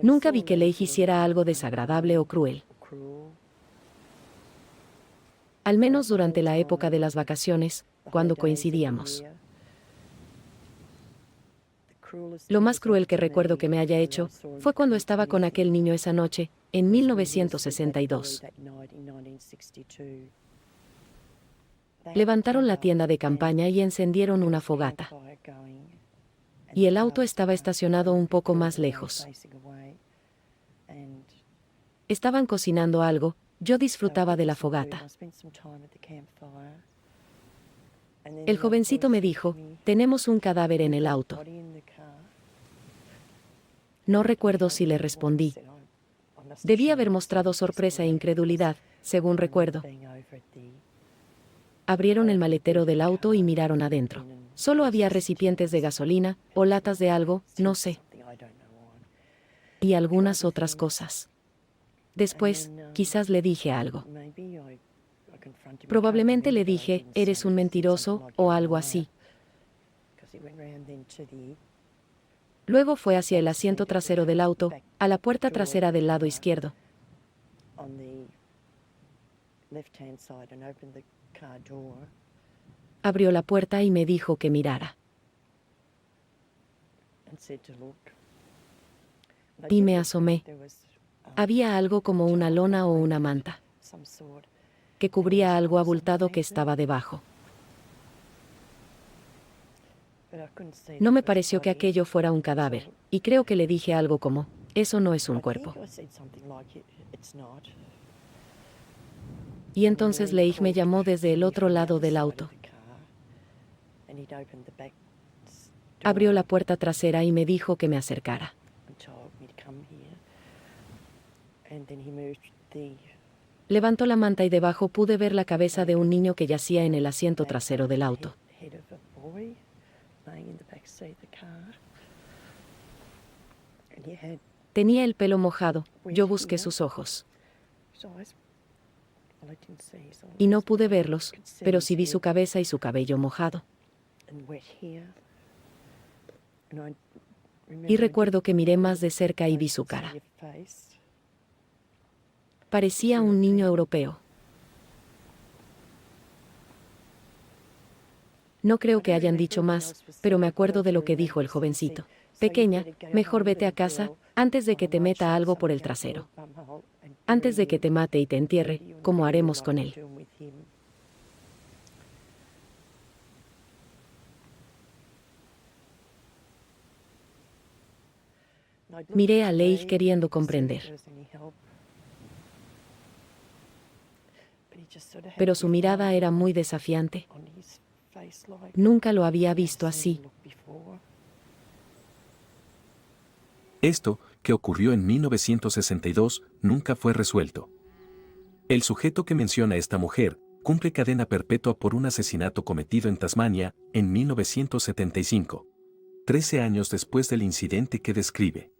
Nunca vi que Leigh hiciera algo desagradable o cruel. Al menos durante la época de las vacaciones, cuando coincidíamos. Lo más cruel que recuerdo que me haya hecho fue cuando estaba con aquel niño esa noche, en 1962. Levantaron la tienda de campaña y encendieron una fogata. Y el auto estaba estacionado un poco más lejos. Estaban cocinando algo, yo disfrutaba de la fogata. El jovencito me dijo, tenemos un cadáver en el auto. No recuerdo si le respondí. Debí haber mostrado sorpresa e incredulidad, según recuerdo. Abrieron el maletero del auto y miraron adentro. Solo había recipientes de gasolina, o latas de algo, no sé. Y algunas otras cosas. Después, quizás le dije algo. Probablemente le dije, eres un mentiroso, o algo así. Luego fue hacia el asiento trasero del auto, a la puerta trasera del lado izquierdo. Abrió la puerta y me dijo que mirara. Y me asomé. Había algo como una lona o una manta, que cubría algo abultado que estaba debajo. No me pareció que aquello fuera un cadáver, y creo que le dije algo como, eso no es un cuerpo. Y entonces Leigh me llamó desde el otro lado del auto. Abrió la puerta trasera y me dijo que me acercara. Levantó la manta y debajo pude ver la cabeza de un niño que yacía en el asiento trasero del auto. Tenía el pelo mojado, yo busqué sus ojos. Y no pude verlos, pero sí vi su cabeza y su cabello mojado. Y recuerdo que miré más de cerca y vi su cara. Parecía un niño europeo. No creo que hayan dicho más, pero me acuerdo de lo que dijo el jovencito. Pequeña, mejor vete a casa, antes de que te meta algo por el trasero. Antes de que te mate y te entierre, como haremos con él. Miré a Leigh queriendo comprender. Pero su mirada era muy desafiante. Nunca lo había visto así. Esto, que ocurrió en 1962, nunca fue resuelto. El sujeto que menciona a esta mujer cumple cadena perpetua por un asesinato cometido en Tasmania, en 1975. 13 años después del incidente que describe.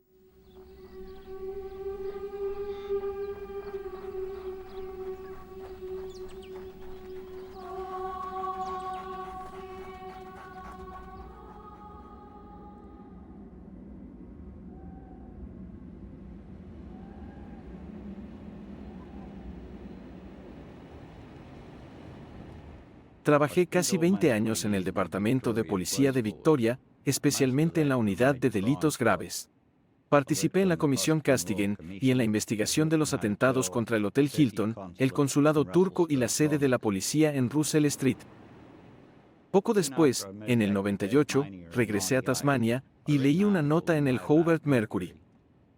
Trabajé casi 20 años en el Departamento de Policía de Victoria, especialmente en la Unidad de Delitos Graves. Participé en la Comisión Castigen y en la investigación de los atentados contra el Hotel Hilton, el consulado turco y la sede de la policía en Russell Street. Poco después, en el 98, regresé a Tasmania y leí una nota en el Hobart Mercury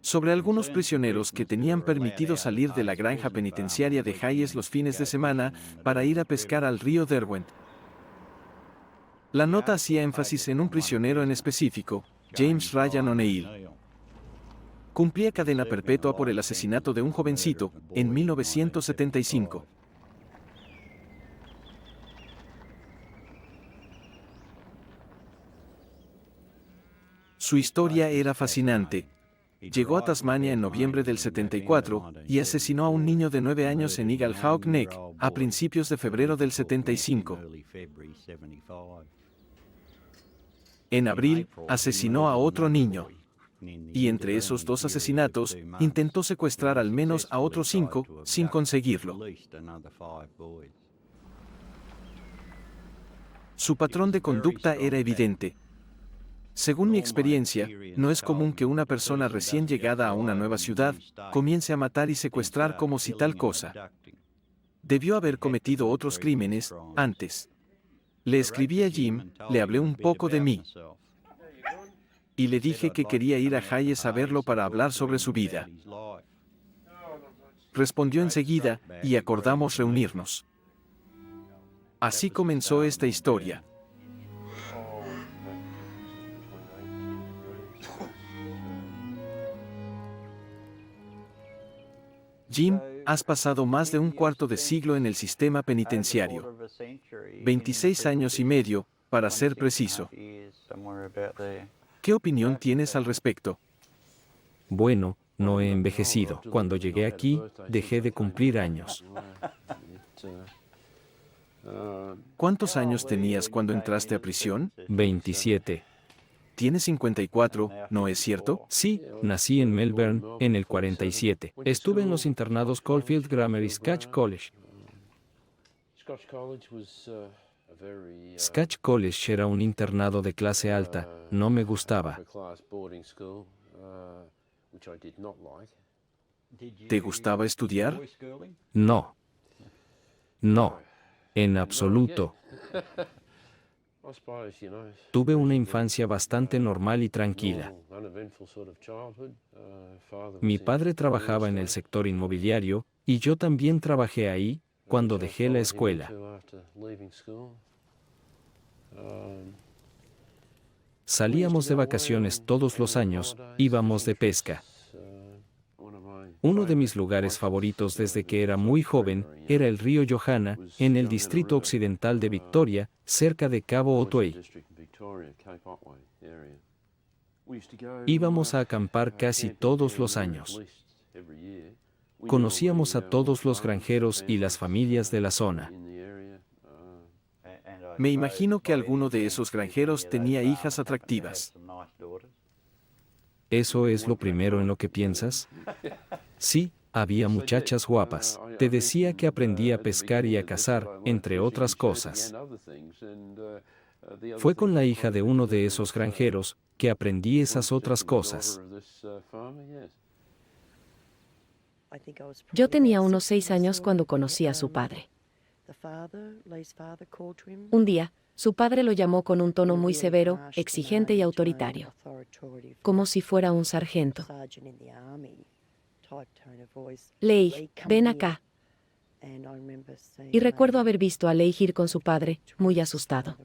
sobre algunos prisioneros que tenían permitido salir de la granja penitenciaria de Hayes los fines de semana para ir a pescar al río Derwent. La nota hacía énfasis en un prisionero en específico, James Ryan O'Neill. Cumplía cadena perpetua por el asesinato de un jovencito, en 1975. Su historia era fascinante. Llegó a Tasmania en noviembre del 74 y asesinó a un niño de 9 años en Eagle Hawk Neck a principios de febrero del 75. En abril, asesinó a otro niño. Y entre esos 2 asesinatos, intentó secuestrar al menos a otros 5, sin conseguirlo. Su patrón de conducta era evidente. Según mi experiencia, no es común que una persona recién llegada a una nueva ciudad comience a matar y secuestrar como si tal cosa. Debió haber cometido otros crímenes antes. Le escribí a Jim, le hablé un poco de mí. Y le dije que quería ir a Hayes a verlo para hablar sobre su vida. Respondió enseguida, y acordamos reunirnos. Así comenzó esta historia. Jim, has pasado más de un cuarto de siglo en el sistema penitenciario. 26 años y medio, para ser preciso. ¿Qué opinión tienes al respecto? Bueno, no he envejecido. Cuando llegué aquí, dejé de cumplir años. ¿Cuántos años tenías cuando entraste a prisión? 27. Tienes 54, ¿no es cierto? Sí, nací en Melbourne, en el 47. Estuve en los internados Caulfield Grammar y Scotch College. Scotch College era un internado de clase alta, no me gustaba. ¿Te gustaba estudiar? No. No. En absoluto. Tuve una infancia bastante normal y tranquila. Mi padre trabajaba en el sector inmobiliario, y yo también trabajé ahí, cuando dejé la escuela. Salíamos de vacaciones todos los años, íbamos de pesca. Uno de mis lugares favoritos desde que era muy joven era el río Johanna, en el distrito occidental de Victoria, cerca de Cabo Otway. Íbamos a acampar casi todos los años. Conocíamos a todos los granjeros y las familias de la zona. Me imagino que alguno de esos granjeros tenía hijas atractivas. ¿Eso es lo primero en lo que piensas? Sí, había muchachas guapas. Te decía que aprendí a pescar y a cazar, entre otras cosas. Fue con la hija de uno de esos granjeros que aprendí esas otras cosas. Yo tenía unos 6 años cuando conocí a su padre. Un día, su padre lo llamó con un tono muy severo, exigente y autoritario, como si fuera un sargento. Leigh, ven acá. Y recuerdo haber visto a Leigh ir con su padre, muy asustado.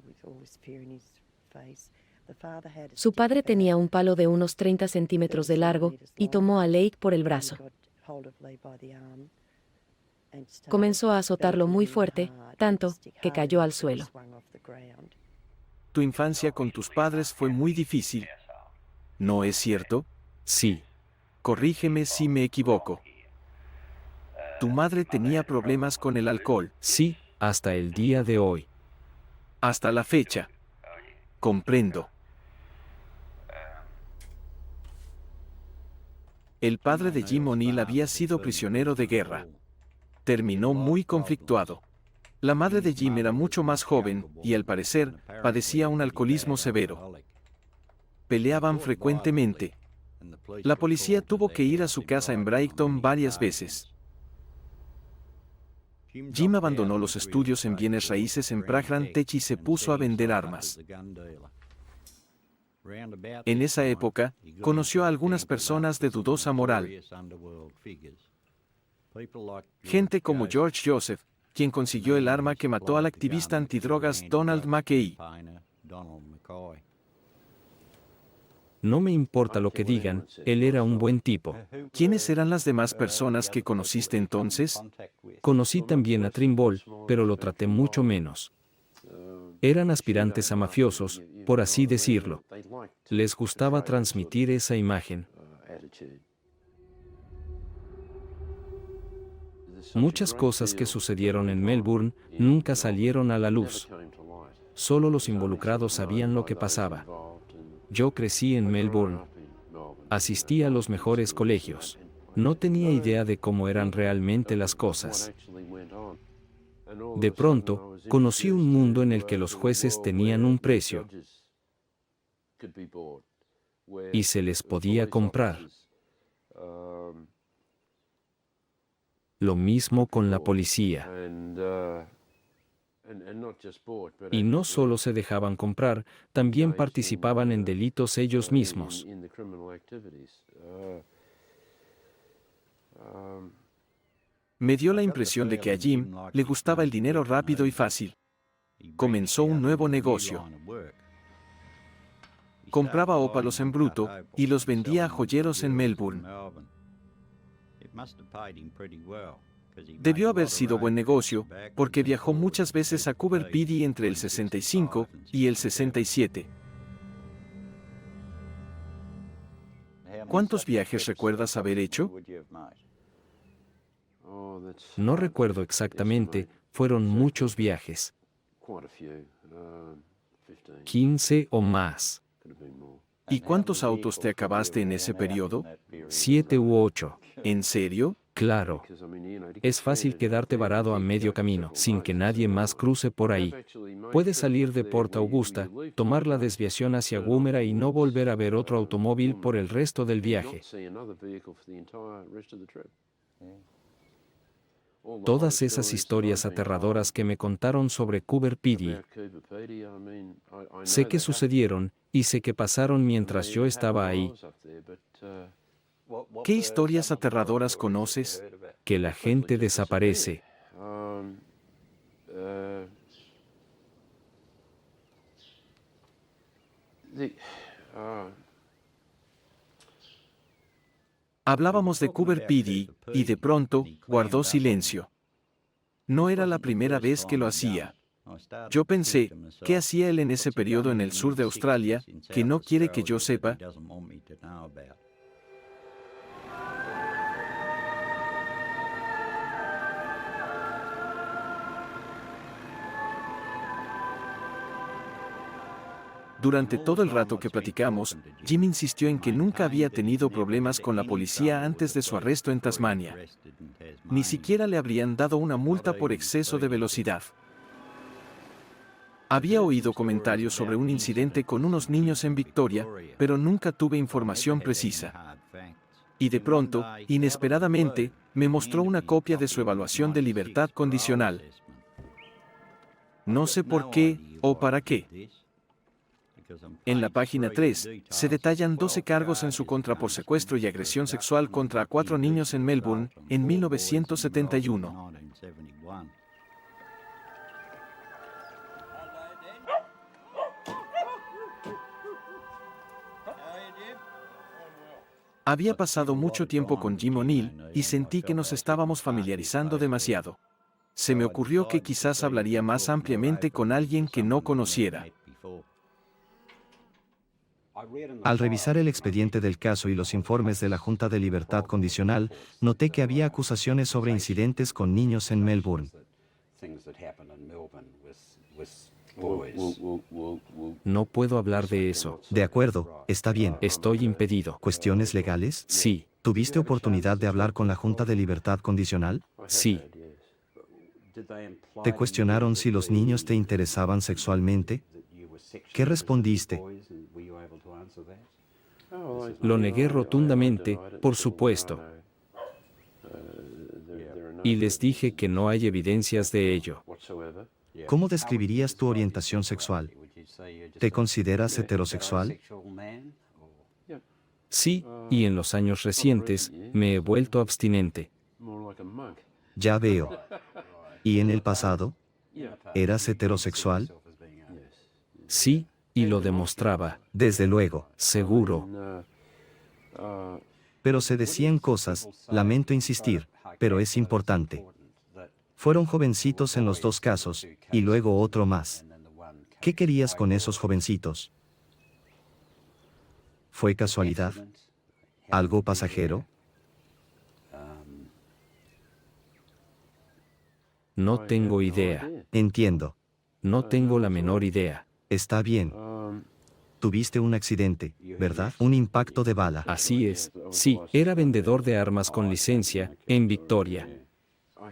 Su padre tenía un palo de unos 30 centímetros de largo y tomó a Leigh por el brazo. Comenzó a azotarlo muy fuerte, tanto que cayó al suelo. Tu infancia con tus padres fue muy difícil. ¿No es cierto? Sí. Corrígeme si me equivoco. Tu madre tenía problemas con el alcohol. Sí, hasta el día de hoy. Hasta la fecha. Comprendo. El padre de Jim O'Neill había sido prisionero de guerra. Terminó muy conflictuado. La madre de Jim era mucho más joven y, al parecer, padecía un alcoholismo severo. Peleaban frecuentemente. La policía tuvo que ir a su casa en Brighton varias veces. Jim abandonó los estudios en bienes raíces en Pragrant Tech y se puso a vender armas. En esa época, conoció a algunas personas de dudosa moral. Gente como George Joseph, quien consiguió el arma que mató al activista antidrogas Donald McKay. No me importa lo que digan, él era un buen tipo. ¿Quiénes eran las demás personas que conociste entonces? Conocí también a Trimble, pero lo traté mucho menos. Eran aspirantes a mafiosos, por así decirlo. Les gustaba transmitir esa imagen. Muchas cosas que sucedieron en Melbourne nunca salieron a la luz. Solo los involucrados sabían lo que pasaba. Yo crecí en Melbourne. Asistí a los mejores colegios. No tenía idea de cómo eran realmente las cosas. De pronto, conocí un mundo en el que los jueces tenían un precio y se les podía comprar. Lo mismo con la policía. Y no solo se dejaban comprar, también participaban en delitos ellos mismos. Me dio la impresión de que a Jim le gustaba el dinero rápido y fácil. Comenzó un nuevo negocio. Compraba ópalos en bruto y los vendía a joyeros en Melbourne. Debió haber sido buen negocio, porque viajó muchas veces a Coober Pedy entre el 65 y el 67. ¿Cuántos viajes recuerdas haber hecho? No recuerdo exactamente, fueron muchos viajes. 15 o más. ¿Y cuántos autos te acabaste en ese periodo? 7 u 8. ¿En serio? Claro. Es fácil quedarte varado a medio camino, sin que nadie más cruce por ahí. Puedes salir de Port Augusta, tomar la desviación hacia Woomera y no volver a ver otro automóvil por el resto del viaje. Todas esas historias aterradoras que me contaron sobre Coober Pedy, sé que sucedieron y sé que pasaron mientras yo estaba ahí. ¿Qué historias aterradoras conoces? Que la gente desaparece. Hablábamos de Coober Pedy y de pronto guardó silencio. No era la primera vez que lo hacía. Yo pensé, ¿qué hacía él en ese periodo en el sur de Australia, que no quiere que yo sepa? Durante todo el rato que platicamos, Jim insistió en que nunca había tenido problemas con la policía antes de su arresto en Tasmania. Ni siquiera le habrían dado una multa por exceso de velocidad. Había oído comentarios sobre un incidente con unos niños en Victoria, pero nunca tuve información precisa. Y de pronto, inesperadamente, me mostró una copia de su evaluación de libertad condicional. No sé por qué o para qué. En la página 3, se detallan 12 cargos en su contra por secuestro y agresión sexual contra 4 niños en Melbourne, en 1971. Había pasado mucho tiempo con Jim O'Neill y sentí que nos estábamos familiarizando demasiado. Se me ocurrió que quizás hablaría más ampliamente con alguien que no conociera. Al revisar el expediente del caso y los informes de la Junta de Libertad Condicional, noté que había acusaciones sobre incidentes con niños en Melbourne. No puedo hablar de eso. De acuerdo, está bien. Estoy impedido. ¿Cuestiones legales? Sí, ¿Tuviste oportunidad de hablar con la Junta de Libertad Condicional? sí. ¿Te cuestionaron si los niños te interesaban sexualmente? ¿Qué respondiste? Lo negué rotundamente, por supuesto. Y les dije que no hay evidencias de ello. ¿Cómo describirías tu orientación sexual? ¿Te consideras heterosexual? Sí, y en los años recientes, me he vuelto abstinente. Ya veo. ¿Y en el pasado? ¿Eras heterosexual? Sí, y lo demostraba. Desde luego. Seguro. Pero se decían cosas, lamento insistir, pero es importante. Fueron jovencitos en los dos casos, y luego otro más. ¿Qué querías con esos jovencitos? ¿Fue casualidad? ¿Algo pasajero? No tengo idea. Entiendo. No tengo la menor idea. Está bien. Tuviste un accidente, ¿verdad? Un impacto de bala. Así es, sí, era vendedor de armas con licencia, en Victoria.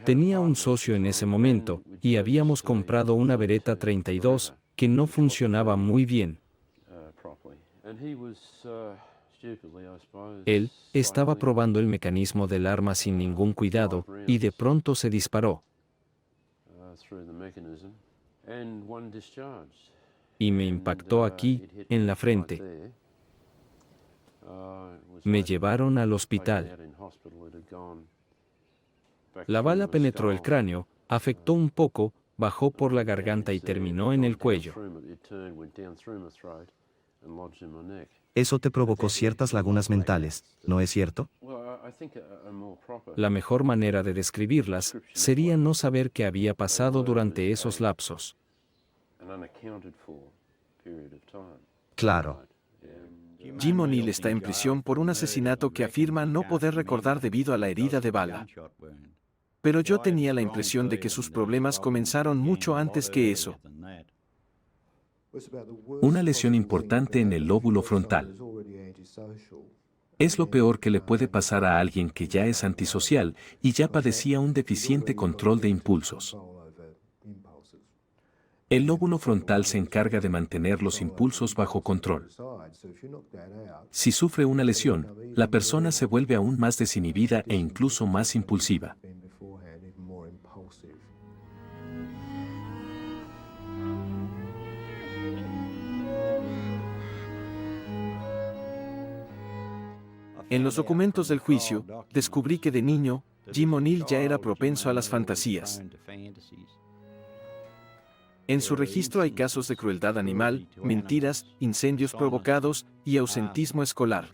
Tenía un socio en ese momento, y habíamos comprado una Beretta 32, que no funcionaba muy bien. Él estaba probando el mecanismo del arma sin ningún cuidado, y de pronto se disparó. Y me impactó aquí, en la frente. Me llevaron al hospital. La bala penetró el cráneo, afectó un poco, bajó por la garganta y terminó en el cuello. Eso te provocó ciertas lagunas mentales, ¿no es cierto? La mejor manera de describirlas sería no saber qué había pasado durante esos lapsos. Claro. Jim O'Neill está en prisión por un asesinato que afirma no poder recordar debido a la herida de bala. Pero yo tenía la impresión de que sus problemas comenzaron mucho antes que eso. Una lesión importante en el lóbulo frontal. Es lo peor que le puede pasar a alguien que ya es antisocial y ya padecía un deficiente control de impulsos. El lóbulo frontal se encarga de mantener los impulsos bajo control. Si sufre una lesión, la persona se vuelve aún más desinhibida e incluso más impulsiva. En los documentos del juicio, descubrí que de niño, Jim O'Neill ya era propenso a las fantasías. En su registro hay casos de crueldad animal, mentiras, incendios provocados y ausentismo escolar.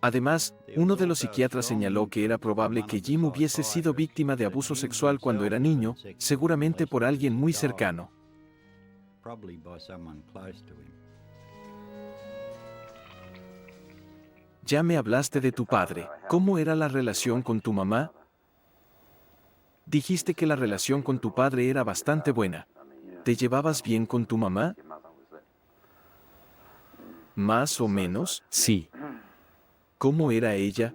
Además, uno de los psiquiatras señaló que era probable que Jim hubiese sido víctima de abuso sexual cuando era niño, seguramente por alguien muy cercano. Ya me hablaste de tu padre. ¿Cómo era la relación con tu mamá? Dijiste que la relación con tu padre era bastante buena. ¿Te llevabas bien con tu mamá? ¿Más o menos? Sí. ¿Cómo era ella?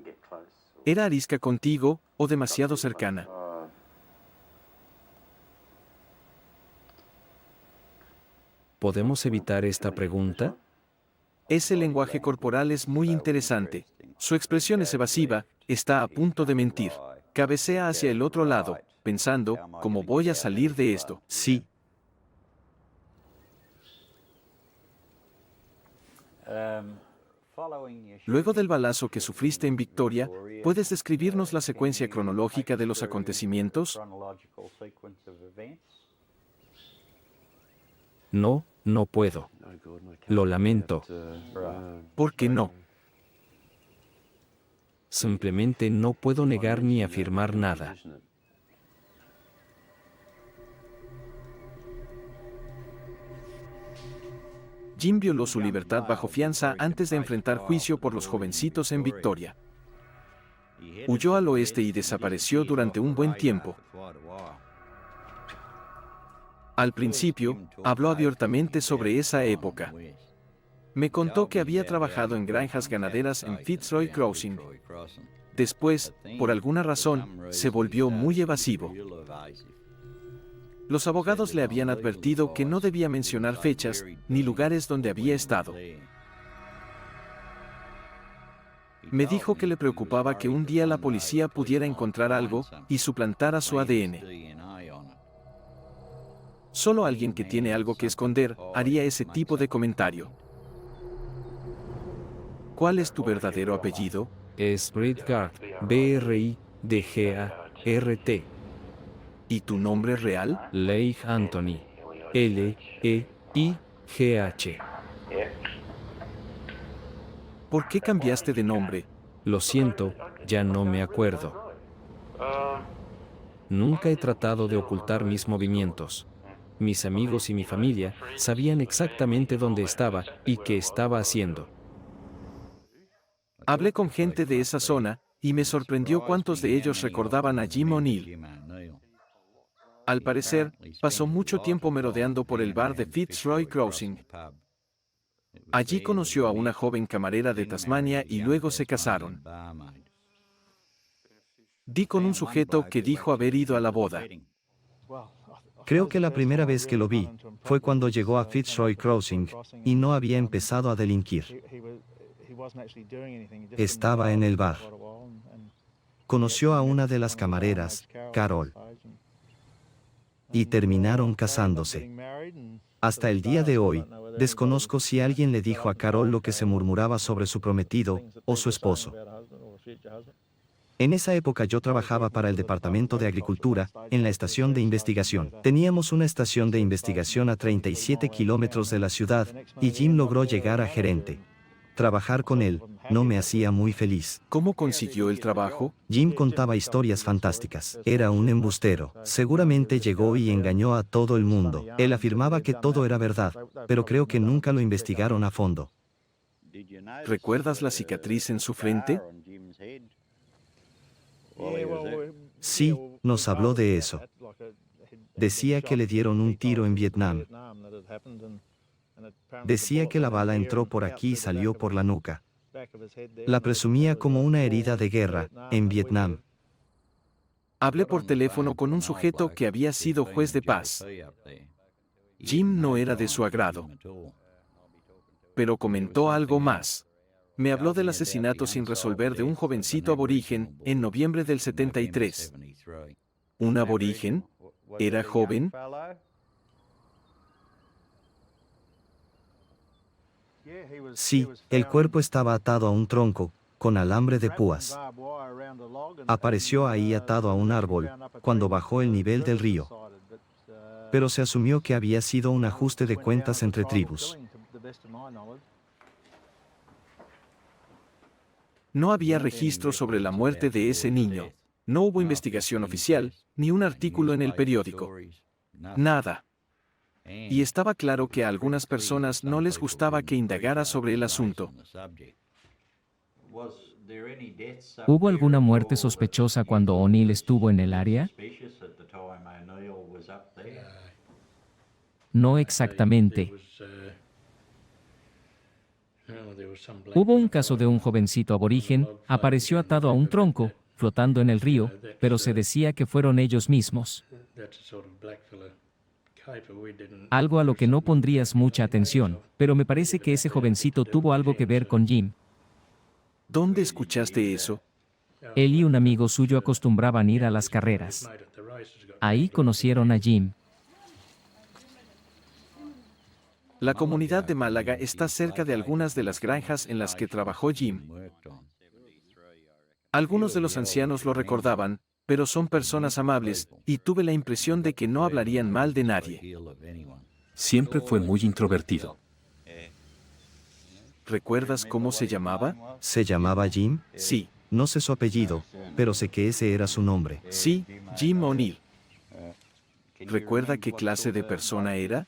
¿Era arisca contigo o demasiado cercana? ¿Podemos evitar esta pregunta? Ese lenguaje corporal es muy interesante. Su expresión es evasiva, está a punto de mentir. Cabecea hacia el otro lado, pensando, ¿cómo voy a salir de esto? Sí. Luego del balazo que sufriste en Victoria, ¿puedes describirnos la secuencia cronológica de los acontecimientos? No, no puedo. Lo lamento. ¿Por qué no? Simplemente no puedo negar ni afirmar nada. Jim violó su libertad bajo fianza antes de enfrentar juicio por los jovencitos en Victoria. Huyó al oeste y desapareció durante un buen tiempo. Al principio, habló abiertamente sobre esa época. Me contó que había trabajado en granjas ganaderas en Fitzroy Crossing. Después, por alguna razón, se volvió muy evasivo. Los abogados le habían advertido que no debía mencionar fechas ni lugares donde había estado. Me dijo que le preocupaba que un día la policía pudiera encontrar algo y suplantara su ADN. Solo alguien que tiene algo que esconder haría ese tipo de comentario. ¿Cuál es tu verdadero apellido? Es Bridgard, B-R-I-D-G-A-R-T. ¿Y tu nombre real? Leigh Anthony, L-E-I-G-H. ¿Por qué cambiaste de nombre? Lo siento, ya no me acuerdo. Nunca he tratado de ocultar mis movimientos. Mis amigos y mi familia sabían exactamente dónde estaba y qué estaba haciendo. Hablé con gente de esa zona y me sorprendió cuántos de ellos recordaban a Jim O'Neill. Al parecer, pasó mucho tiempo merodeando por el bar de Fitzroy Crossing. Allí conoció a una joven camarera de Tasmania y luego se casaron. Di con un sujeto que dijo haber ido a la boda. Creo que la primera vez que lo vi fue cuando llegó a Fitzroy Crossing y no había empezado a delinquir. Estaba en el bar. Conoció a una de las camareras, Carol, y terminaron casándose. Hasta el día de hoy, desconozco si alguien le dijo a Carol lo que se murmuraba sobre su prometido o su esposo. En esa época yo trabajaba para el Departamento de Agricultura, en la estación de investigación. Teníamos una estación de investigación a 37 kilómetros de la ciudad, y Jim logró llegar a gerente. Trabajar con él no me hacía muy feliz. ¿Cómo consiguió el trabajo? Jim contaba historias fantásticas. Era un embustero. Seguramente llegó y engañó a todo el mundo. Él afirmaba que todo era verdad, pero creo que nunca lo investigaron a fondo. ¿Recuerdas la cicatriz en su frente? Sí, nos habló de eso. Decía que le dieron un tiro en Vietnam. Decía que la bala entró por aquí y salió por la nuca. La presumía como una herida de guerra, en Vietnam. Hablé por teléfono con un sujeto que había sido juez de paz. Jim no era de su agrado. Pero comentó algo más. Me habló del asesinato sin resolver de un jovencito aborigen en noviembre del 73. ¿Un aborigen? ¿Era joven? Sí, el cuerpo estaba atado a un tronco, con alambre de púas. Apareció ahí atado a un árbol, cuando bajó el nivel del río. Pero se asumió que había sido un ajuste de cuentas entre tribus. No había registro sobre la muerte de ese niño. No hubo investigación oficial, ni un artículo en el periódico. Nada. Y estaba claro que a algunas personas no les gustaba que indagara sobre el asunto. ¿Hubo alguna muerte sospechosa cuando O'Neill estuvo en el área? No exactamente. Hubo un caso de un jovencito aborigen, apareció atado a un tronco, flotando en el río, pero se decía que fueron ellos mismos. Algo a lo que no pondrías mucha atención, pero me parece que ese jovencito tuvo algo que ver con Jim. ¿Dónde escuchaste eso? Él y un amigo suyo acostumbraban ir a las carreras. Ahí conocieron a Jim. La comunidad de Málaga está cerca de algunas de las granjas en las que trabajó Jim. Algunos de los ancianos lo recordaban, pero son personas amables, y tuve la impresión de que no hablarían mal de nadie. Siempre fue muy introvertido. ¿Recuerdas cómo se llamaba? ¿Se llamaba Jim? Sí, No sé su apellido, pero sé que ese era su nombre. sí, Jim O'Neill. ¿Recuerda qué clase de persona era?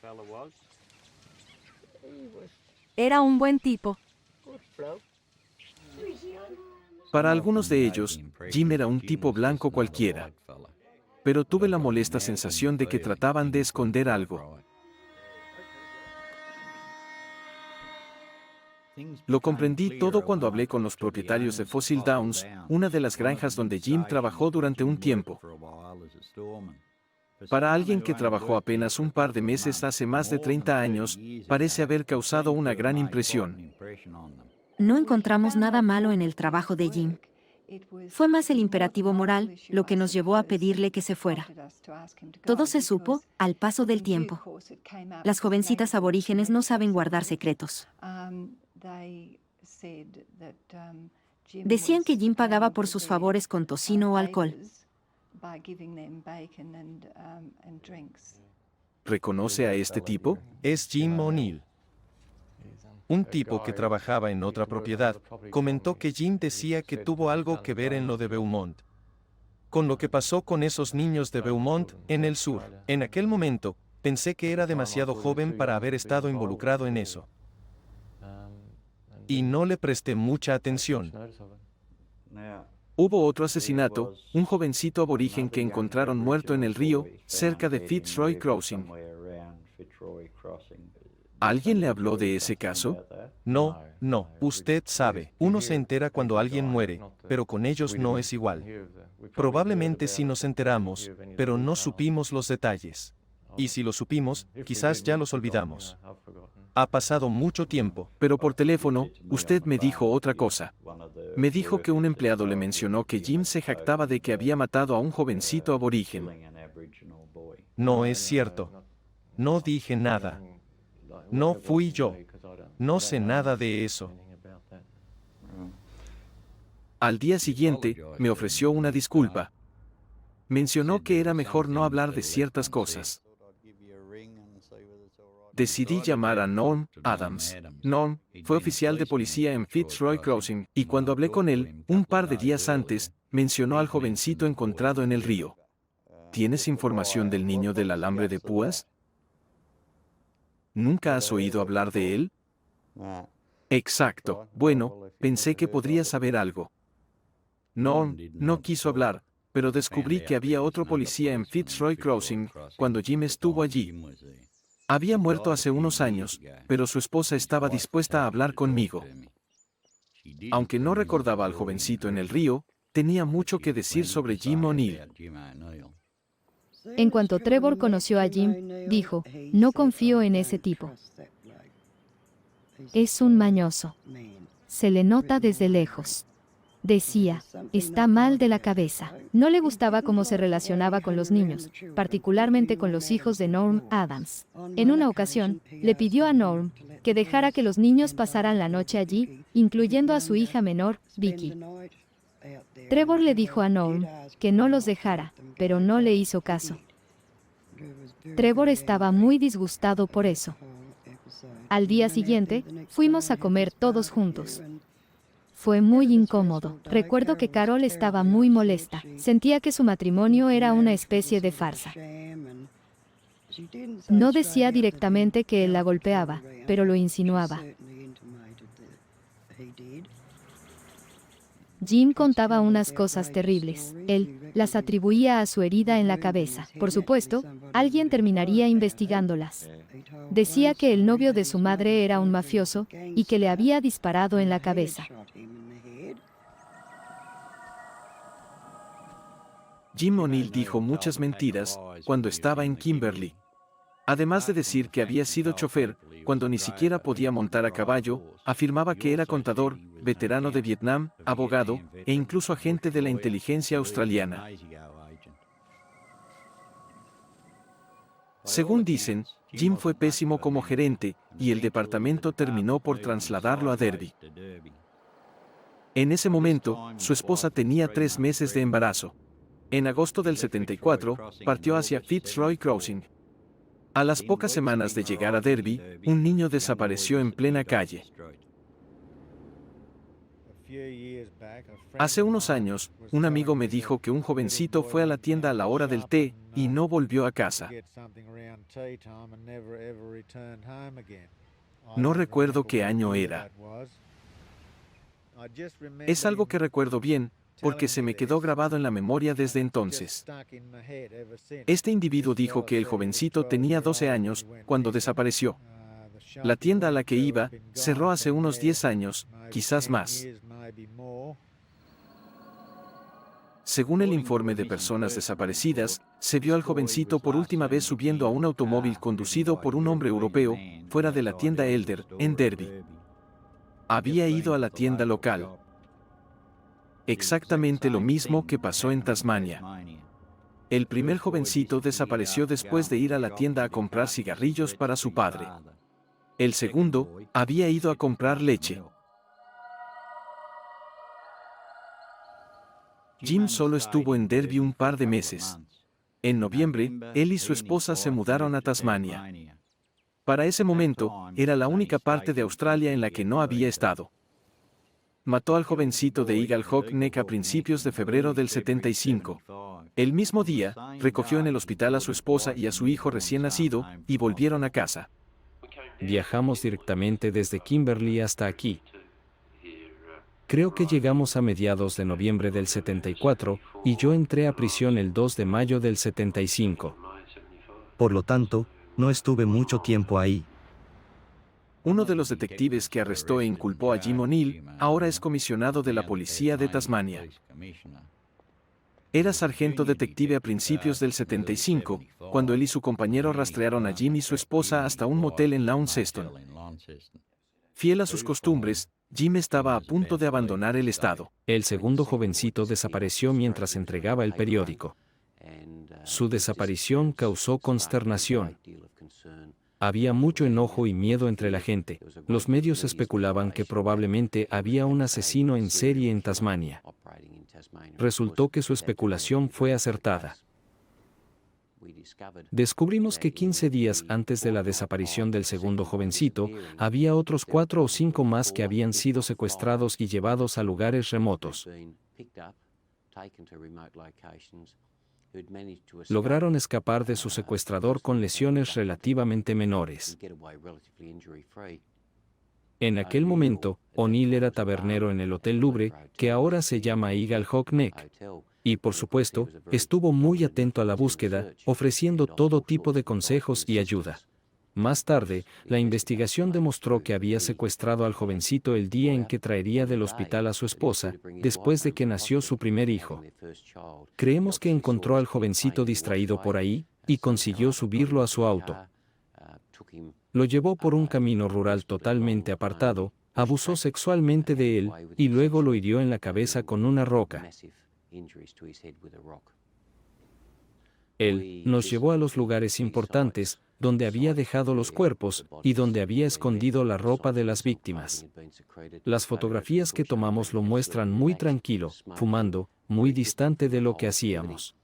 Era un buen tipo. Para algunos de ellos, Jim era un tipo blanco cualquiera. Pero tuve la molesta sensación de que trataban de esconder algo. Lo comprendí todo cuando hablé con los propietarios de Fossil Downs, una de las granjas donde Jim trabajó durante un tiempo. Para alguien que trabajó apenas un par de meses hace más de 30 años, parece haber causado una gran impresión. No encontramos nada malo en el trabajo de Jim. Fue más el imperativo moral lo que nos llevó a pedirle que se fuera. Todo se supo al paso del tiempo. Las jovencitas aborígenes no saben guardar secretos. Decían que Jim pagaba por sus favores con tocino o alcohol. ¿Reconoce a este tipo? Es Jim O'Neill. Un tipo que trabajaba en otra propiedad comentó que Jim decía que tuvo algo que ver en lo de Beaumont. Con lo que pasó con esos niños de Beaumont, en el sur. En aquel momento, pensé que era demasiado joven para haber estado involucrado en eso. Y no le presté mucha atención. Hubo otro asesinato, un jovencito aborigen que encontraron muerto en el río, cerca de Fitzroy Crossing. ¿Alguien le habló de ese caso? No, no, usted sabe, uno se entera cuando alguien muere, pero con ellos no es igual. Probablemente sí nos enteramos, pero no supimos los detalles. Y si lo supimos, quizás ya los olvidamos. Ha pasado mucho tiempo. Pero por teléfono, usted me dijo otra cosa. Me dijo que un empleado le mencionó que Jim se jactaba de que había matado a un jovencito aborigen. No es cierto. No dije nada. No fui yo. No sé nada de eso. Al día siguiente, me ofreció una disculpa. Mencionó que era mejor no hablar de ciertas cosas. Decidí llamar a Norm Adams. Norm fue oficial de policía en Fitzroy Crossing, y cuando hablé con él, un par de días antes, mencionó al jovencito encontrado en el río. ¿Tienes información del niño del alambre de púas? ¿Nunca has oído hablar de él? Exacto. Bueno, pensé que podría saber algo. Norm no quiso hablar, pero descubrí que había otro policía en Fitzroy Crossing cuando Jim estuvo allí. Había muerto hace unos años, pero su esposa estaba dispuesta a hablar conmigo. Aunque no recordaba al jovencito en el río, tenía mucho que decir sobre Jim O'Neill. En cuanto Trevor conoció a Jim, dijo, no confío en ese tipo. Es un mañoso. Se le nota desde lejos. Decía, está mal de la cabeza. No le gustaba cómo se relacionaba con los niños, particularmente con los hijos de Norm Adams. En una ocasión, le pidió a Norm que dejara que los niños pasaran la noche allí, incluyendo a su hija menor, Vicky. Trevor le dijo a Norm que no los dejara, pero no le hizo caso. Trevor estaba muy disgustado por eso. Al día siguiente, fuimos a comer todos juntos. Fue muy incómodo. Recuerdo que Carol estaba muy molesta. Sentía que su matrimonio era una especie de farsa. No decía directamente que él la golpeaba, pero lo insinuaba. Jim contaba unas cosas terribles. Él las atribuía a su herida en la cabeza. Por supuesto, alguien terminaría investigándolas. Decía que el novio de su madre era un mafioso y que le había disparado en la cabeza. Jim O'Neill dijo muchas mentiras cuando estaba en Kimberly. Además de decir que había sido chofer, cuando ni siquiera podía montar a caballo, afirmaba que era contador, veterano de Vietnam, abogado, e incluso agente de la inteligencia australiana. Según dicen, Jim fue pésimo como gerente, y el departamento terminó por trasladarlo a Derby. En ese momento, su esposa tenía 3 meses de embarazo. En agosto del 74, partió hacia Fitzroy Crossing. A las pocas semanas de llegar a Derby, un niño desapareció en plena calle. Hace unos años, un amigo me dijo que un jovencito fue a la tienda a la hora del té y no volvió a casa. No recuerdo qué año era. Es algo que recuerdo bien, porque se me quedó grabado en la memoria desde entonces. Este individuo dijo que el jovencito tenía 12 años cuando desapareció. La tienda a la que iba cerró hace unos 10 años, quizás más. Según el informe de personas desaparecidas, se vio al jovencito por última vez subiendo a un automóvil conducido por un hombre europeo, fuera de la tienda Elder, en Derby. Había ido a la tienda local. Exactamente lo mismo que pasó en Tasmania. El primer jovencito desapareció después de ir a la tienda a comprar cigarrillos para su padre. El segundo había ido a comprar leche. Jim solo estuvo en Derby un par de meses. En noviembre, él y su esposa se mudaron a Tasmania. Para ese momento, era la única parte de Australia en la que no había estado. Mató al jovencito de Eagle Hawk Neck a principios de febrero del 75. El mismo día, recogió en el hospital a su esposa y a su hijo recién nacido, y volvieron a casa. Viajamos directamente desde Kimberly hasta aquí. Creo que llegamos a mediados de noviembre del 74, y yo entré a prisión el 2 de mayo del 75. Por lo tanto, no estuve mucho tiempo ahí. Uno de los detectives que arrestó e inculpó a Jim O'Neill ahora es comisionado de la policía de Tasmania. Era sargento detective a principios del 75, cuando él y su compañero rastrearon a Jim y su esposa hasta un motel en Launceston. Fiel a sus costumbres, Jim estaba a punto de abandonar el estado. El segundo jovencito desapareció mientras entregaba el periódico. Su desaparición causó consternación. Había mucho enojo y miedo entre la gente. Los medios especulaban que probablemente había un asesino en serie en Tasmania. Resultó que su especulación fue acertada. Descubrimos que 15 días antes de la desaparición del segundo jovencito, había otros 4 o 5 más que habían sido secuestrados y llevados a lugares remotos. Lograron escapar de su secuestrador con lesiones relativamente menores. En aquel momento, O'Neill era tabernero en el Hotel Louvre, que ahora se llama Eagle Hawk Neck. Y por supuesto, estuvo muy atento a la búsqueda, ofreciendo todo tipo de consejos y ayuda. Más tarde, la investigación demostró que había secuestrado al jovencito el día en que traería del hospital a su esposa, después de que nació su primer hijo. Creemos que encontró al jovencito distraído por ahí, y consiguió subirlo a su auto. Lo llevó por un camino rural totalmente apartado, abusó sexualmente de él, y luego lo hirió en la cabeza con una roca. Él nos llevó a los lugares importantes, donde había dejado los cuerpos, y donde había escondido la ropa de las víctimas. Las fotografías que tomamos lo muestran muy tranquilo, fumando, muy distante de lo que hacíamos.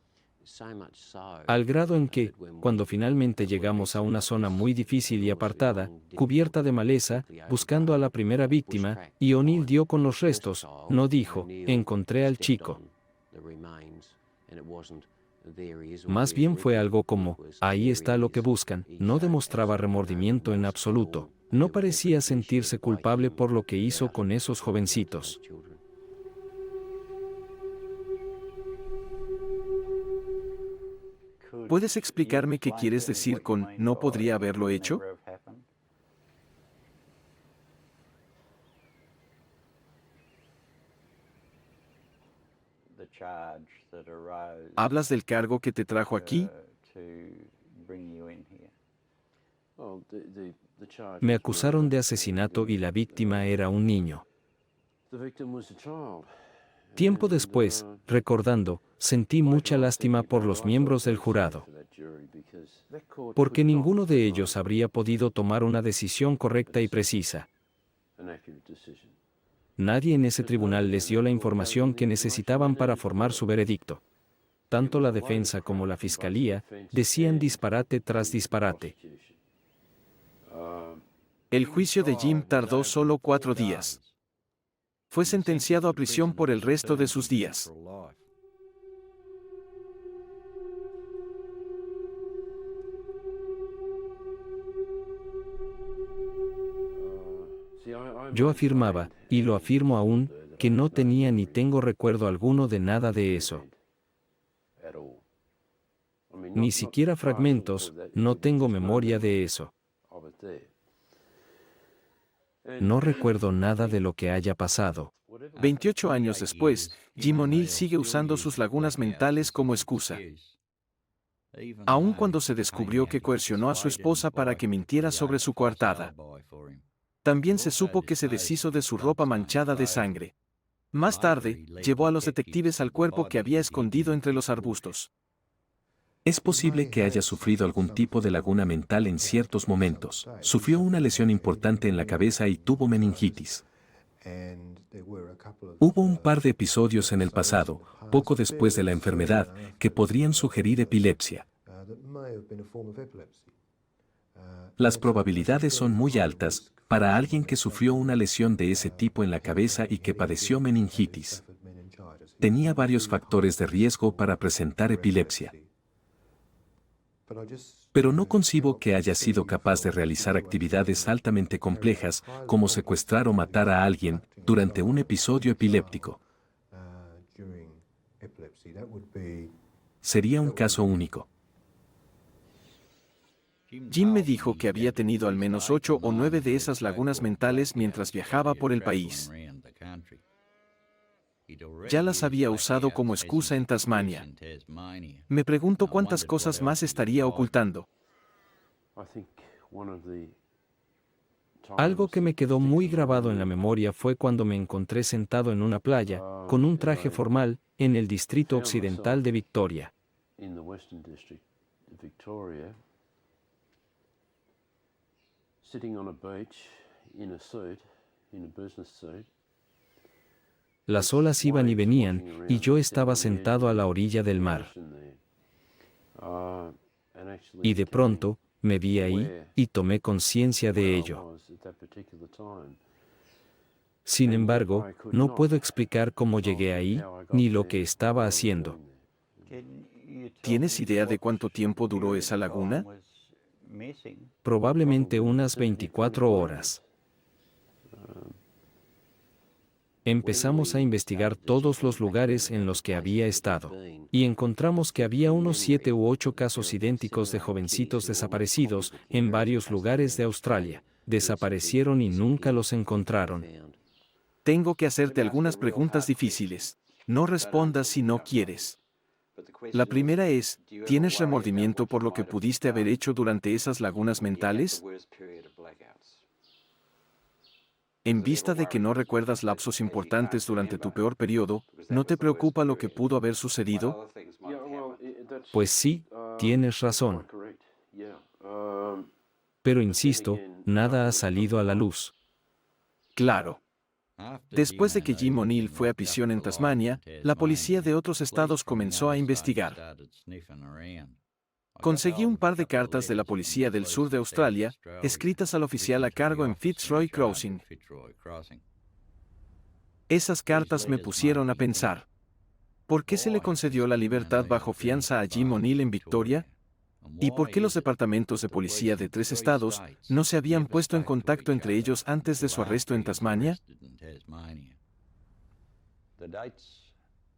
Al grado en que, cuando finalmente llegamos a una zona muy difícil y apartada, cubierta de maleza, buscando a la primera víctima, y O'Neill dio con los restos, no dijo, encontré al chico. Más bien fue algo como, ahí está lo que buscan. No demostraba remordimiento en absoluto. No parecía sentirse culpable por lo que hizo con esos jovencitos. ¿Puedes explicarme qué quieres decir con no podría haberlo hecho? ¿Hablas del cargo que te trajo aquí? Me acusaron de asesinato y la víctima era un niño. Tiempo después, recordando, sentí mucha lástima por los miembros del jurado, porque ninguno de ellos habría podido tomar una decisión correcta y precisa. Nadie en ese tribunal les dio la información que necesitaban para formar su veredicto. Tanto la defensa como la fiscalía decían disparate tras disparate. El juicio de Jim tardó solo 4 días. Fue sentenciado a prisión por el resto de sus días. Yo afirmaba, y lo afirmo aún, que no tenía ni tengo recuerdo alguno de nada de eso. Ni siquiera fragmentos, no tengo memoria de eso. No recuerdo nada de lo que haya pasado. 28 años después, Jim O'Neill sigue usando sus lagunas mentales como excusa. Aun cuando se descubrió que coercionó a su esposa para que mintiera sobre su coartada. También se supo que se deshizo de su ropa manchada de sangre. Más tarde, llevó a los detectives al cuerpo que había escondido entre los arbustos. Es posible que haya sufrido algún tipo de laguna mental en ciertos momentos. Sufrió una lesión importante en la cabeza y tuvo meningitis. Hubo un par de episodios en el pasado, poco después de la enfermedad, que podrían sugerir epilepsia. Las probabilidades son muy altas para alguien que sufrió una lesión de ese tipo en la cabeza y que padeció meningitis. Tenía varios factores de riesgo para presentar epilepsia. Pero no concibo que haya sido capaz de realizar actividades altamente complejas, como secuestrar o matar a alguien, durante un episodio epiléptico. Sería un caso único. Jim me dijo que había tenido al menos 8 o 9 de esas lagunas mentales mientras viajaba por el país. Ya las había usado como excusa en Tasmania. Me pregunto cuántas cosas más estaría ocultando. Algo que me quedó muy grabado en la memoria fue cuando me encontré sentado en una playa, con un traje formal, en el distrito occidental de Victoria. Las olas iban y venían, y yo estaba sentado a la orilla del mar. Y de pronto, me vi ahí, y tomé conciencia de ello. Sin embargo, no puedo explicar cómo llegué ahí, ni lo que estaba haciendo. ¿Tienes idea de cuánto tiempo duró esa laguna? Probablemente unas 24 horas. Empezamos a investigar todos los lugares en los que había estado, y encontramos que había unos 7 u 8 casos idénticos de jovencitos desaparecidos en varios lugares de Australia. Desaparecieron y nunca los encontraron. Tengo que hacerte algunas preguntas difíciles. No respondas si no quieres. La primera es, ¿tienes remordimiento por lo que pudiste haber hecho durante esas lagunas mentales? En vista de que no recuerdas lapsos importantes durante tu peor periodo, ¿no te preocupa lo que pudo haber sucedido? Pues sí, tienes razón. Pero insisto, nada ha salido a la luz. Claro. Después de que Jim O'Neill fue a prisión en Tasmania, la policía de otros estados comenzó a investigar. Conseguí un par de cartas de la policía del sur de Australia, escritas al oficial a cargo en Fitzroy Crossing. Esas cartas me pusieron a pensar. ¿Por qué se le concedió la libertad bajo fianza a Jim O'Neill en Victoria? ¿Y por qué los departamentos de policía de 3 estados no se habían puesto en contacto entre ellos antes de su arresto en Tasmania?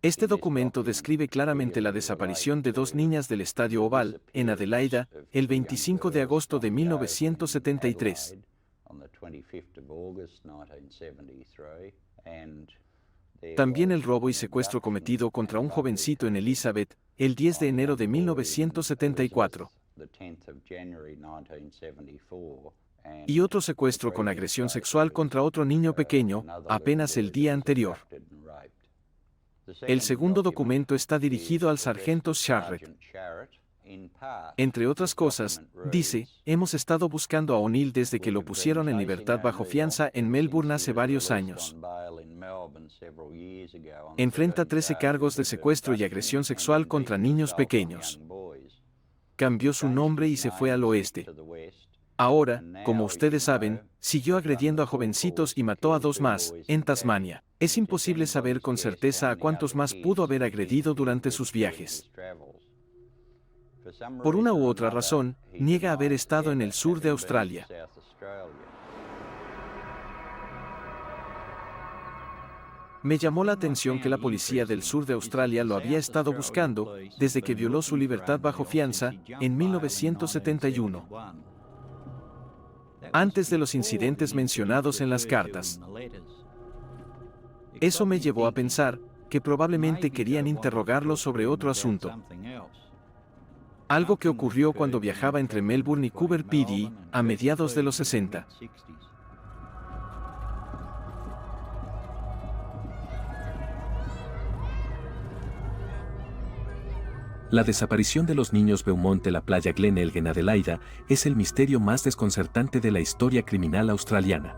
Este documento describe claramente la desaparición de 2 niñas del Estadio Oval, en Adelaida, el 25 de agosto de 1973. También el robo y secuestro cometido contra un jovencito en Elizabeth, el 10 de enero de 1974. Y otro secuestro con agresión sexual contra otro niño pequeño, apenas el día anterior. El segundo documento está dirigido al sargento Sharrett. Entre otras cosas, dice, hemos estado buscando a O'Neill desde que lo pusieron en libertad bajo fianza en Melbourne hace varios años. Enfrenta 13 cargos de secuestro y agresión sexual contra niños pequeños. Cambió su nombre y se fue al oeste. Ahora, como ustedes saben, siguió agrediendo a jovencitos y mató a 2 más, en Tasmania. Es imposible saber con certeza a cuántos más pudo haber agredido durante sus viajes. Por una u otra razón, niega haber estado en el sur de Australia. Me llamó la atención que la policía del sur de Australia lo había estado buscando desde que violó su libertad bajo fianza en 1971. Antes de los incidentes mencionados en las cartas. Eso me llevó a pensar que probablemente querían interrogarlo sobre otro asunto. Algo que ocurrió cuando viajaba entre Melbourne y Coober Pedy a mediados de los 60. La desaparición de los niños Beaumont de la playa Glen Elg en Adelaida es el misterio más desconcertante de la historia criminal australiana.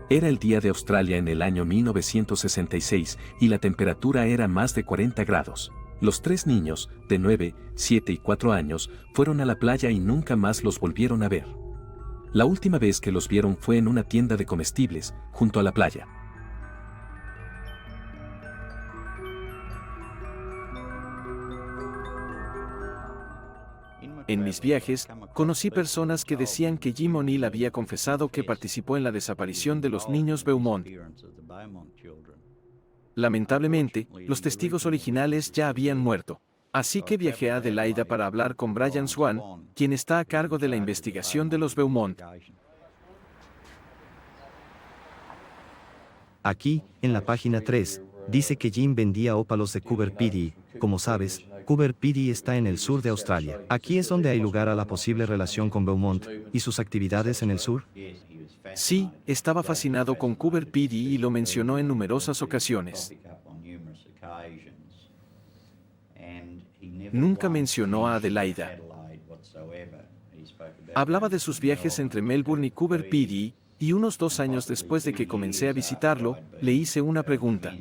Era el Día de Australia en el año 1966 y la temperatura era más de 40 grados. Los 3 niños, de 9, 7 y 4 años, fueron a la playa y nunca más los volvieron a ver. La última vez que los vieron fue en una tienda de comestibles, junto a la playa. En mis viajes, conocí personas que decían que Jim O'Neill había confesado que participó en la desaparición de los niños Beaumont. Lamentablemente, los testigos originales ya habían muerto. Así que viajé a Adelaida para hablar con Brian Swan, quien está a cargo de la investigación de los Beaumont. Aquí, en la página 3, dice que Jim vendía ópalos de Coober Pedy. Como sabes, Coober Pedy está en el sur de Australia. Aquí es donde hay lugar a la posible relación con Beaumont y sus actividades en el sur. Sí, estaba fascinado con Coober Pedy y lo mencionó en numerosas ocasiones. Nunca mencionó a Adelaida. Hablaba de sus viajes entre Melbourne y Coober Pedy, y unos 2 años después de que comencé a visitarlo, le hice una pregunta.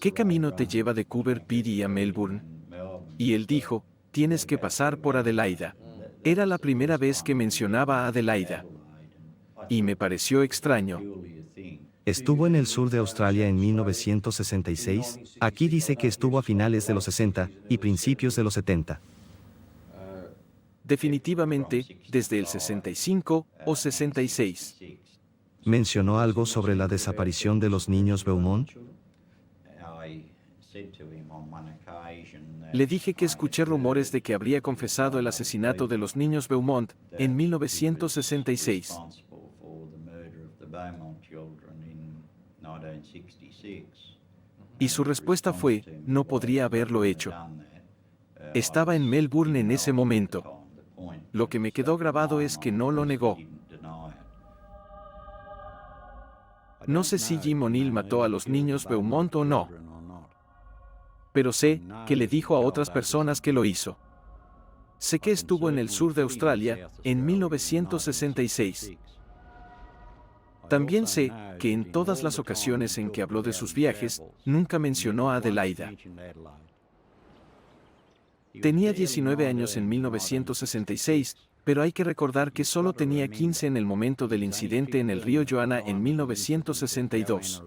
¿Qué camino te lleva de Coober Pedy a Melbourne? Y él dijo, tienes que pasar por Adelaida. Era la primera vez que mencionaba a Adelaida. Y me pareció extraño. Estuvo en el sur de Australia en 1966. Aquí dice que estuvo a finales de los 60 y principios de los 70. Definitivamente, desde el 65 o 66. ¿Mencionó algo sobre la desaparición de los niños Beaumont? Le dije que escuché rumores de que habría confesado el asesinato de los niños Beaumont en 1966. Y su respuesta fue, no podría haberlo hecho. Estaba en Melbourne en ese momento. Lo que me quedó grabado es que no lo negó. No sé si Jim O'Neill mató a los niños Beaumont o no, pero sé que le dijo a otras personas que lo hizo. Sé que estuvo en el sur de Australia en 1966. También sé que en todas las ocasiones en que habló de sus viajes, nunca mencionó a Adelaida. Tenía 19 años en 1966, pero hay que recordar que solo tenía 15 en el momento del incidente en el río Johanna en 1962.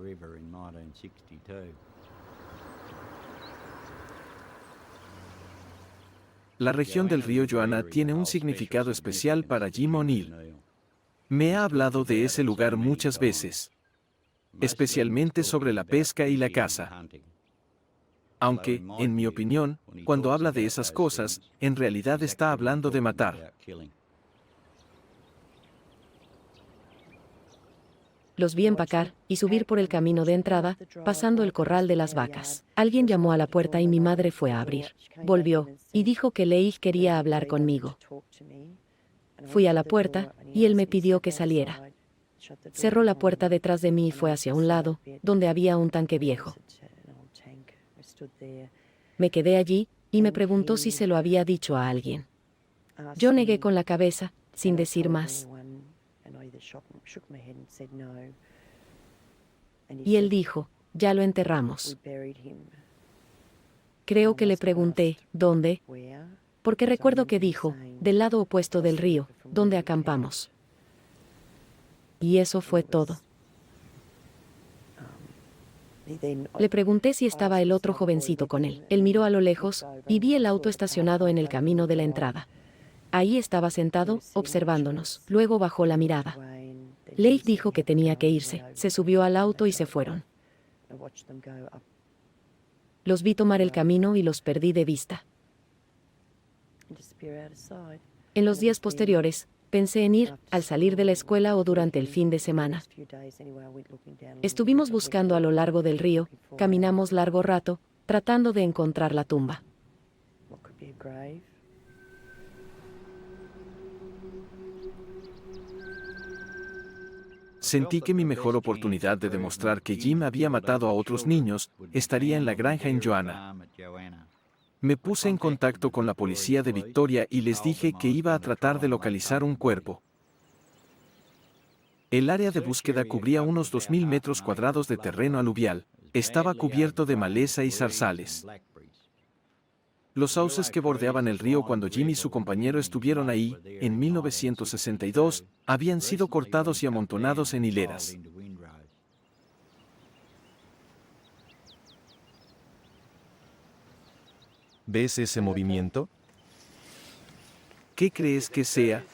La región del río Johanna tiene un significado especial para Jim O'Neill. Me ha hablado de ese lugar muchas veces, especialmente sobre la pesca y la caza. Aunque, en mi opinión, cuando habla de esas cosas, en realidad está hablando de matar. Los vi empacar y subir por el camino de entrada, pasando el corral de las vacas. Alguien llamó a la puerta y mi madre fue a abrir. Volvió y dijo que Leigh quería hablar conmigo. Fui a la puerta y él me pidió que saliera. Cerró la puerta detrás de mí y fue hacia un lado, donde había un tanque viejo. Me quedé allí y me preguntó si se lo había dicho a alguien. Yo negué con la cabeza, sin decir más. Y él dijo, ya lo enterramos. Creo que le pregunté, ¿dónde? Porque recuerdo que dijo, del lado opuesto del río, donde acampamos. Y eso fue todo. Le pregunté si estaba el otro jovencito con él. Él miró a lo lejos y vi el auto estacionado en el camino de la entrada. Ahí estaba sentado, observándonos. Luego bajó la mirada. Leigh dijo que tenía que irse. Se subió al auto y se fueron. Los vi tomar el camino y los perdí de vista. En los días posteriores, pensé en ir, al salir de la escuela o durante el fin de semana. Estuvimos buscando a lo largo del río, caminamos largo rato, tratando de encontrar la tumba. Sentí que mi mejor oportunidad de demostrar que Jim había matado a otros niños estaría en la granja en Johanna. Me puse en contacto con la policía de Victoria y les dije que iba a tratar de localizar un cuerpo. El área de búsqueda cubría unos 2.000 metros cuadrados de terreno aluvial. Estaba cubierto de maleza y zarzales. Los sauces que bordeaban el río cuando Jim y su compañero estuvieron ahí, en 1962, habían sido cortados y amontonados en hileras. ¿Ves ese movimiento? ¿Qué crees que sea?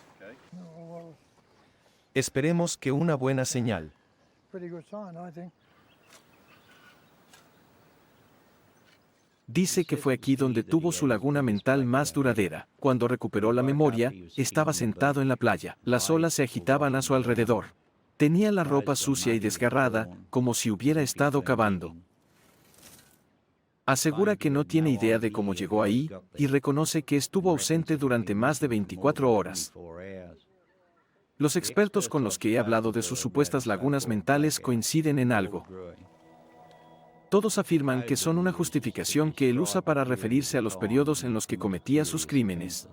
Esperemos que una buena señal. Dice que fue aquí donde tuvo su laguna mental más duradera. Cuando recuperó la memoria, estaba sentado en la playa. Las olas se agitaban a su alrededor. Tenía la ropa sucia y desgarrada, como si hubiera estado cavando. Asegura que no tiene idea de cómo llegó ahí, y reconoce que estuvo ausente durante más de 24 horas. Los expertos con los que he hablado de sus supuestas lagunas mentales coinciden en algo. Todos afirman que son una justificación que él usa para referirse a los periodos en los que cometía sus crímenes.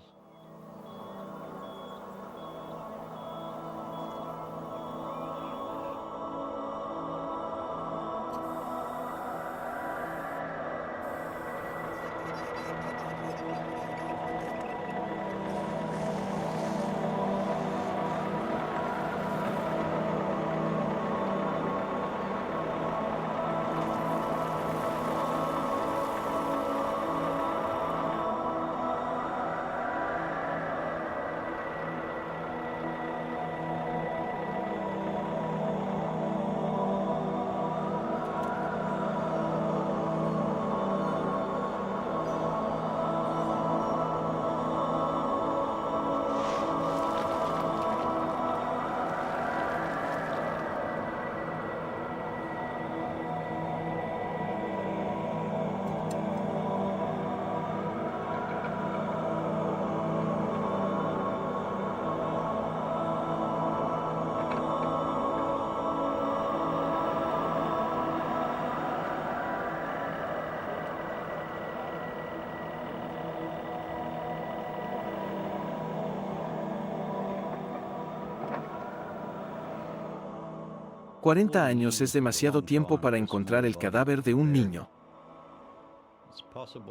«40 años es demasiado tiempo para encontrar el cadáver de un niño.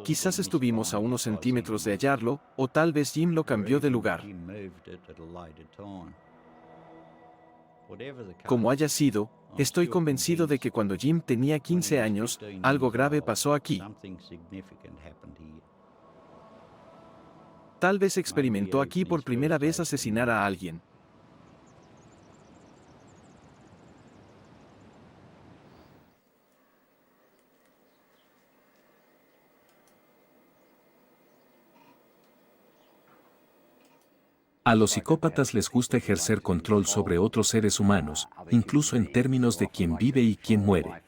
Quizás estuvimos a unos centímetros de hallarlo, o tal vez Jim lo cambió de lugar. Como haya sido, estoy convencido de que cuando Jim tenía 15 años, algo grave pasó aquí. Tal vez experimentó aquí por primera vez asesinar a alguien. A los psicópatas les gusta ejercer control sobre otros seres humanos, incluso en términos de quién vive y quién muere.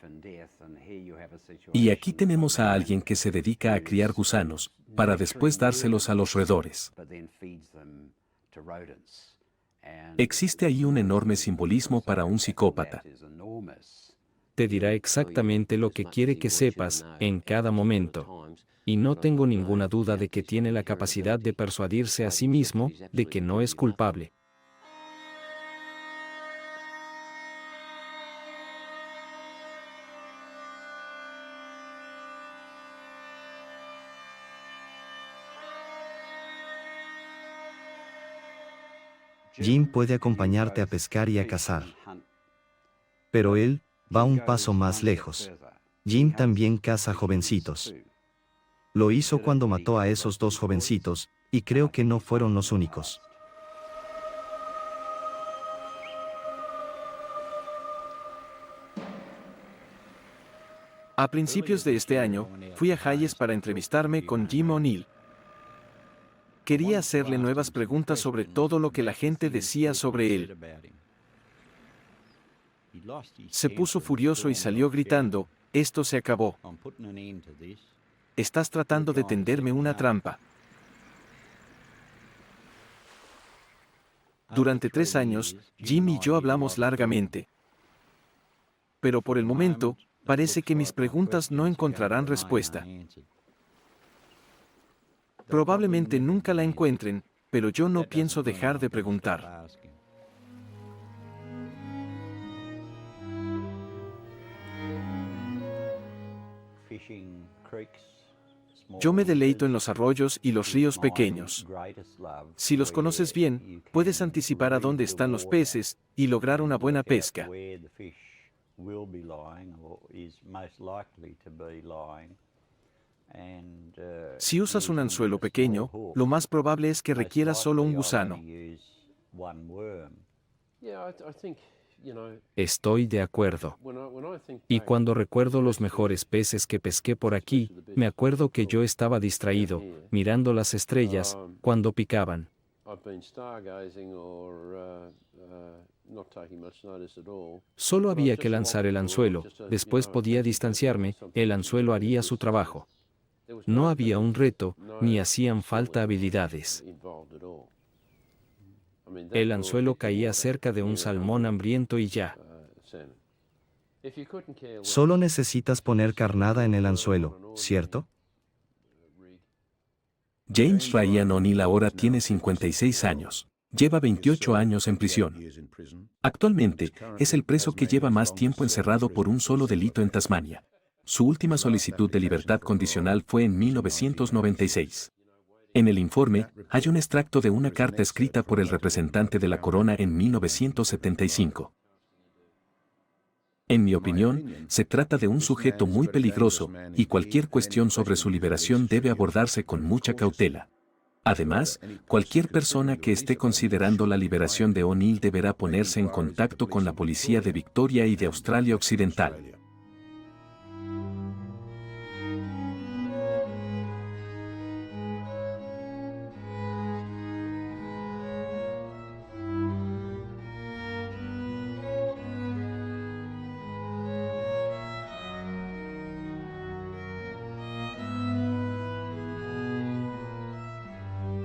Y aquí tenemos a alguien que se dedica a criar gusanos, para después dárselos a los roedores. Existe ahí un enorme simbolismo para un psicópata. Te dirá exactamente lo que quiere que sepas, en cada momento. Y no tengo ninguna duda de que tiene la capacidad de persuadirse a sí mismo de que no es culpable. Jim puede acompañarte a pescar y a cazar. Pero él va un paso más lejos. Jim también caza jovencitos. Lo hizo cuando mató a esos dos jovencitos, y creo que no fueron los únicos. A principios de este año, fui a Hayes para entrevistarme con Jim O'Neill. Quería hacerle nuevas preguntas sobre todo lo que la gente decía sobre él. Se puso furioso y salió gritando, «Esto se acabó. Estás tratando de tenderme una trampa». Durante 3 años, Jim y yo hablamos largamente. Pero por el momento, parece que mis preguntas no encontrarán respuesta. Probablemente nunca la encuentren, pero yo no pienso dejar de preguntar. Yo me deleito en los arroyos y los ríos pequeños. Si los conoces bien, puedes anticipar a dónde están los peces y lograr una buena pesca. Si usas un anzuelo pequeño, lo más probable es que requiera solo un gusano. Estoy de acuerdo. Y cuando recuerdo los mejores peces que pesqué por aquí, me acuerdo que yo estaba distraído, mirando las estrellas, cuando picaban. Solo había que lanzar el anzuelo, después podía distanciarme, el anzuelo haría su trabajo. No había un reto, ni hacían falta habilidades. El anzuelo caía cerca de un salmón hambriento y ya. Solo necesitas poner carnada en el anzuelo, ¿cierto? James Ryan O'Neill ahora tiene 56 años. Lleva 28 años en prisión. Actualmente, es el preso que lleva más tiempo encerrado por un solo delito en Tasmania. Su última solicitud de libertad condicional fue en 1996. En el informe, hay un extracto de una carta escrita por el representante de la corona en 1975. En mi opinión, se trata de un sujeto muy peligroso, y cualquier cuestión sobre su liberación debe abordarse con mucha cautela. Además, cualquier persona que esté considerando la liberación de O'Neill deberá ponerse en contacto con la policía de Victoria y de Australia Occidental.